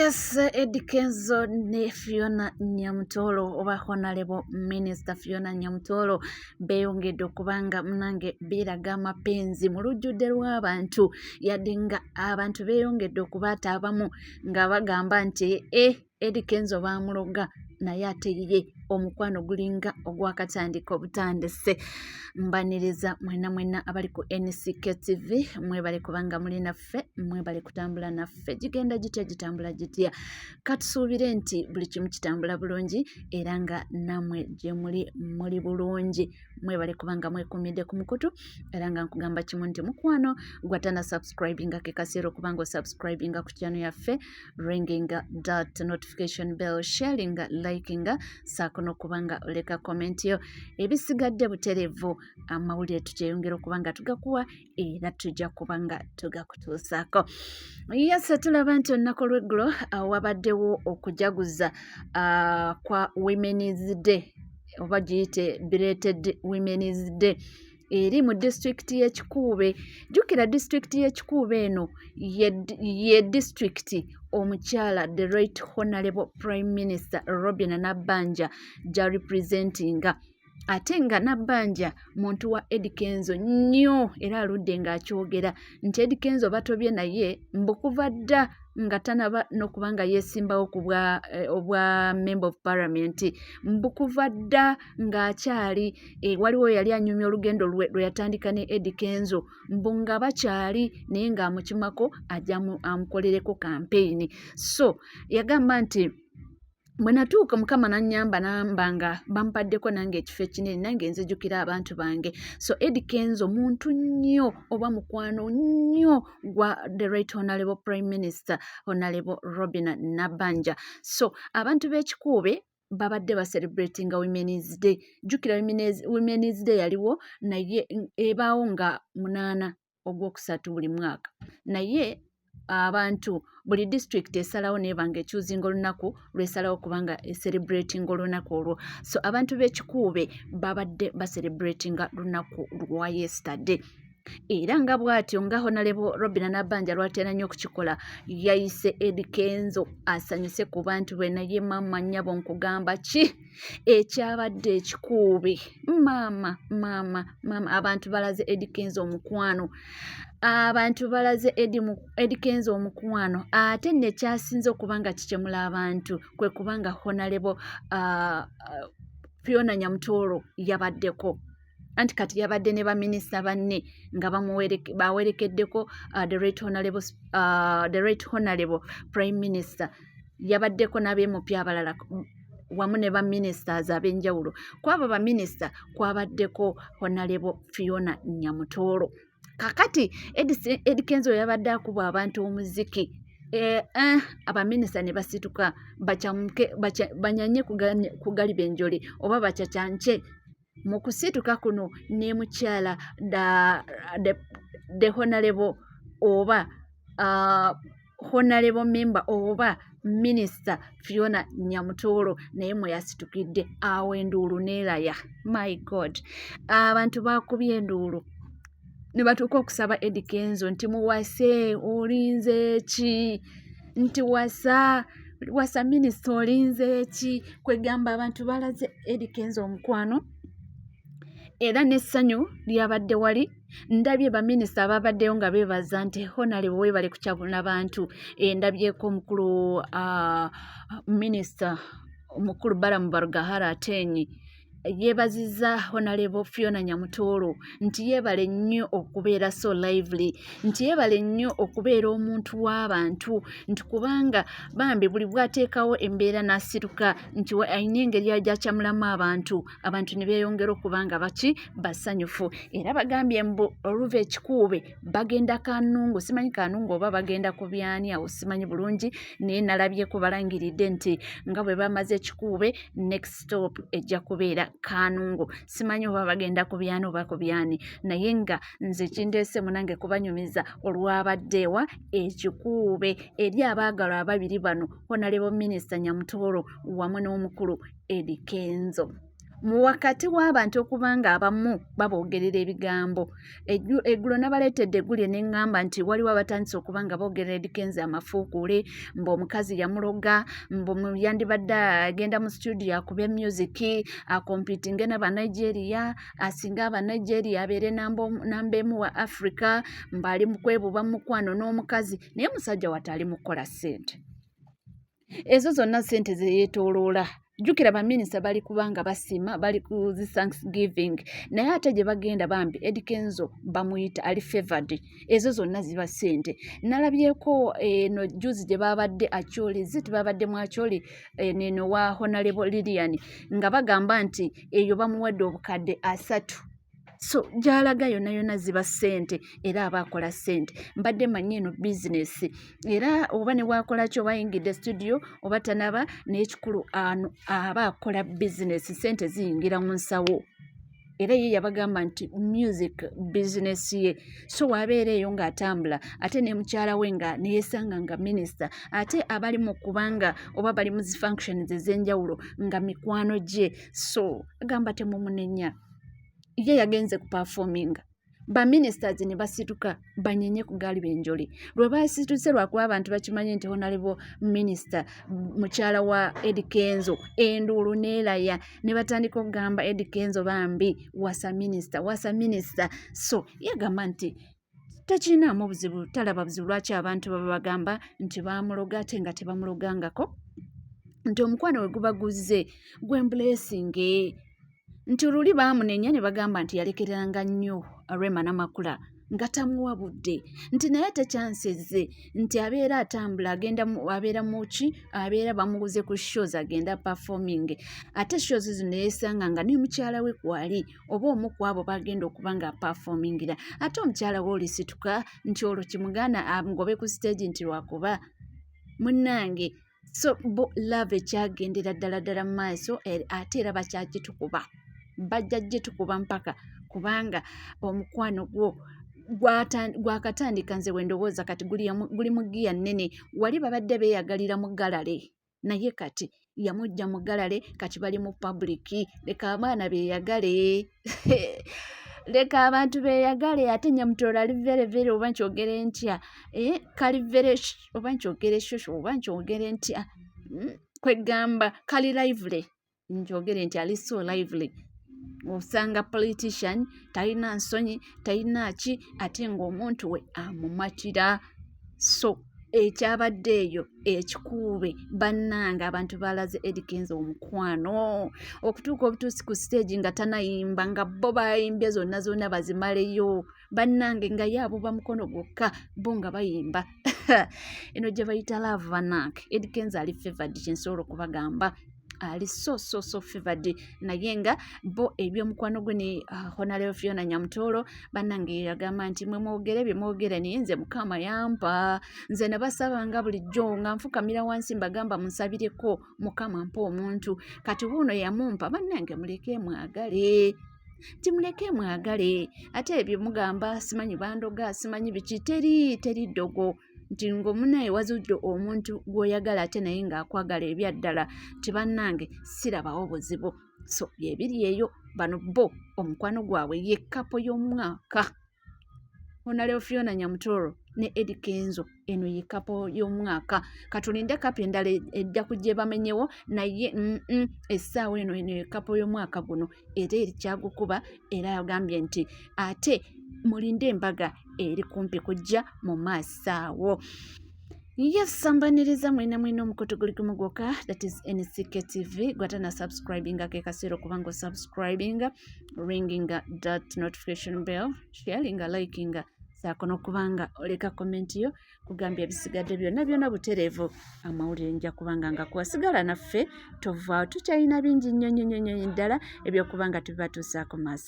Yes, Eddie Kenzo ne Fiona Nyamutolo oba Honorable Minister Fiona Nyamutolo beeyongedde okubanga munange beeraga amapenzi mu lujjudde lw'abantu yadde nga abantu beeyongedde okubaata abamu nga bagamba nti Eddie Kenzo baamuloga naye ate ye omukwano gulinga ogwakatandika obutandise. Mbaniriza mwena abali ku NCK TV mwebale kubanga muli naffe, mwebale kutambula naffe, gigenda gitya gitambula gitya, katusuubire nti buli kimu kitambula bulungi era nga namwe gye muli bulungi. Mwebale kubanga mwekumidde ku mukutu era nga nkugamba kimu nti mukwano gwatana subscribinga ke kaseera okubanga osubscribinga ku channel yaffe, ringing that notification bell, sharing, liking, saako n'okubanga oleka comment yo. Ebisigadde buterevu amawulire tukyeyongera okubanga tugakuwa era tujja kubanga tugakutuusaako. Yes, tulaba nti olunaku olw'eggulo wabaddewo okujaguza kwa Women's Day oba giyite belated Women's Day eri mu disitulikiti y'e Kikuube. Jjukira disitulikiti y'e Kikuube eno ye disitulikiti omukyala the right honorable prime minister Robin Nabbanja gya representinga, ate nga Nabbanja muntu wa Eddie Kenzo nnyo era aludde ng'akyogera nti Eddie Kenzo batobye naye mbukuva dda nga tanaba n'okubanga yeesimbawo ku obwa member of parliament, mbukuva dda ng'akyali waliwo yali anyumya olugendo lwe yatandika ne Eddie Kenzo mbu nga bakyali naye ng'amukimako ajja amukolereko campaign. So yagamba nti bwe natuuka Mukama n'annyamba nambanga bampaddeko nange ekifo ekinene nange nzijukira abantu bange. So Eddie Kenzo muntu nnyo oba mukwano nnyo gwa the right honorable prime minister Honorable Robin Nabbanja. So abantu b'e Kikuube babadde celebrating Women's Day. Jjukira Women's Day yaliwo naye ebaawo nga 8 Ogwokusatu buli mwaka, naye abantu buli district esalawo nebanga ekyuzinga olunaku lwesalawo kubanga celebrating olunaku olwo. So abantu b'e Kikuube babadde celebrating lunaku lwa yesterday era nga bw'atyo nga Honorable Robin Nabbanja lwatera nnyo okukikola yayise Eddie Kenzo asanyuse ku bantu be. Naye mama nnyabo nkugamba ki ekyabadde ekikuube, mama abantu balaze Eddie Kenzo omukwano, abantu balaze Eddie Kenzo omukwano. Ate nekyasinze okubanga kikemula abantu kwe kubanga Honorable Fiona Nyamutolo yabaddeko, anti kati yabadde ne baminisita banne nga bawerekeddeko the right honorable prime minister, yabaddeko n'abeemupya abalala wamu ne baministers ab'enjawulo. Kwabo baminisita kwabaddeko Honorable Fiona Nyamutolo. Kakati Eddie Kenzo yabadde akuba abantu omuziki, abaminisita ne basituka banyanye kugaliba enjoli oba bacacance. Mu kusituka kuno ne mukyala the honorable oba honorable member oba minister Fiona Nyamutolo naye mwe yasitukidde awo enduulu neeraya. My God, abantu bakubye enduulu ne batuuka okusaba Eddie Kenzo nti muwase olinze ki, nti wasa minisita olinze ki, kwegamba abantu balaze Eddie Kenzo omukwano era n'essanyu lyabadde wali. Ndabye baminisita ababaddeyo nga beebaza nti Honorable weebale kukyabula bantu. Ndabyeko omukulu minisita omukulu Balamu Barugahara Atenyi yeebazizza Honorable Fiona Nyamutolo nti yeebale nnyo okubeera so lively, nti yeebale nnyo okubeera omuntu w'abantu, nti kubanga bambi buli bwateekawo embeera n'asituka nti ayina engeri gy'akyamulamu abantu ne beeyongera okubanga basanyufu. Era bagambye mbu oluva ekikuube bagenda Kanungu, simanyi Kanungu oba bagenda ku byani awo simanyi bulungi, naye nalabyeko balangiridde nti nga bwe bamaze ekikuube next stop ejja kubeera Kanungu. Simanyi oba bagenda ku byani oba ku byani, naye nga nze kindeese munange kubanyumiza olwabaddewa ekikuube eri abaagalwa ababiri bano Honorable Minister Nyamutolo wamu n'omukulu Eddie Kenzo. mu wakati w'abantu okubanga abamu baboogerera ebigambo. Eggulo nabaleetedde eggulye ne ŋŋamba nti waliwo abatandise okubanga boogerera Edikenzo amafuukuule, omukazi yamuloga, yandibadde agenda mu studio akube music, akompitinge n'Abanigeria, asinga Abanigeria abeere namba emu wa Africa, ali mu kwebuuba mu mukwano n'omukazi, naye musajja wati ali mu kukola ssente. Ezo zonna ssente ze yeetooloola. Jjukira baminisita bali kubanga basiima, bali ku zi Thanksgiving, naye ate gye bagenda bambi Edikenzo bamuyita ali favored. Ezo zonna ziba ssente. Nalabyeko eno juzi gye babadde Acholi, babadde mu Acholi neno wa Honorable Lilian nga bagamba nti eyo bamuwadde obukadde 3. So gy'alaga yonna ziba ssente era aba akola ssente. Mbadde manyi eno bizinesi era oba ne bwakola ki, oba ayingidde studio oba tanaba, n'ekikulu aba akola bizinesi, ssente ziyingira mu nsawo. Era ye yabagamba nti music business ye. So wabeera eyo ng'atambula ate ne mukyala we nga neyesanga nga minisita, ate abali mu kubanga oba bali mu zi functions ez'enjawulo nga mikwano gye. So agamba temumunenya, ye yagenze ku performinga. Baministers ne basituka banyenye ku gaali b'enjoli. Lwe basituse lwakuba abantu bakimanyi nti Honorable Minister mukyala wa Edikenzo, enduulu neeraya ne batandika okugamba Edikenzo bambi wasa minister. So yagamba nti takiinaamu buzibu, talaba buzibu lwaki abantu baba bagamba nti baamuloga ate nga tebamulogangako, nti omukwano we guba guzze gw'embuleesinge. Nti oluli baamunenya ne bagamba nti yalekereranga nnyo Rema Namakula nga tamuwa budde, nti naye tekyansezze, nti abeera atambula abeera muki, abeera bamuguze ku shows agenda performing, ate shows zino yesanga nga ne mukyala we kwali oba omu ku abo bagenda okuba nga performingira, ate omukyala we olisituka nti olwo kimugaana ngobe ku stage nti lwakuba munnange. So bo love ekyagendera ddala mu maaso ate era bakyagitukuba, bajja gitukuba mpaka kubanga omukwano gwo gwakatandika nze wendowooza kati guli mu giya nnene. Wali babadde beeyagalira mu galale, naye kati yamujja mu galale, kati bali mu public. Leka abaana beeyagale leka abantu beeyagale. Ate Nyamutoolo ali very oba nkyogere ntya, kali very oba nkyogere shosho oba nkyogere ntya, kwegamba kali lively, nkyogere nti ali so lively. Osanga politician talina nsonyi, talina ki, ate ng'omuntu we amumatira. So ekyabadde eyo ekikuube bannange, abantu balaze Edikenzo omukwano okutuuka obutuusi ku stage nga tanayimba, nga bo bayimbye zonna bazimaleyo bannange, nga ye abuba mukono gwokka bo nga bayimba eno gye bayita love bannange. Edikenzo ali favored, kyensobola okubagamba ali so favored, naye nga bo ebyomukwano gwe ne Honorable Fiona Nyamutoolo bannange yagamba nti mwe mwogere bye mwogere, naye nze Mukama yampa, nze nabasabanga bulijjo nga nfukamira wansi mbagamba munsabireko Mukama mpa omuntu, kati wuuno yamumpa. Bannange muleke mwagale, timuleke mwagale. Ate ebyo mugamba simanyi bandoga simanyi biki, teri ddogo, nti ng'omunaye wazudde omuntu gw'oyagala ate naye ng'akwagala ebyaddala, ti bannange sirabawo buzibu. So yebiri eyo, bano bo omukwano gwabwe ye kapo y'omwaka. Honorable Fiona Nyamutoolo ne Edikenzo, eno ye kapo y'omwaka. Katulinde kapo endala ejja kujja bamenyewo, naye essaawa eno ye kapo y'omwaka guno era erikyagukuba, era yagambye nti ate mulinde embaga eri kumpi kujja mu maaso awo. Yesambaniriza mwena omukoto guli gumu gwokka, that is NCK TV. Gwatana subscribinga ke kaseera okubanga subscribinga, ringinga that notification bell, sharinga, likinga, saako n'okubanga oleka comment yo kugambya ebisigadde byonna butereevu. Amawulire nja kubanga nga kuwasigala naffe tovaawo, tukyalina bingi nnyo ddala ebyokubanga tubibatuusaako maaso.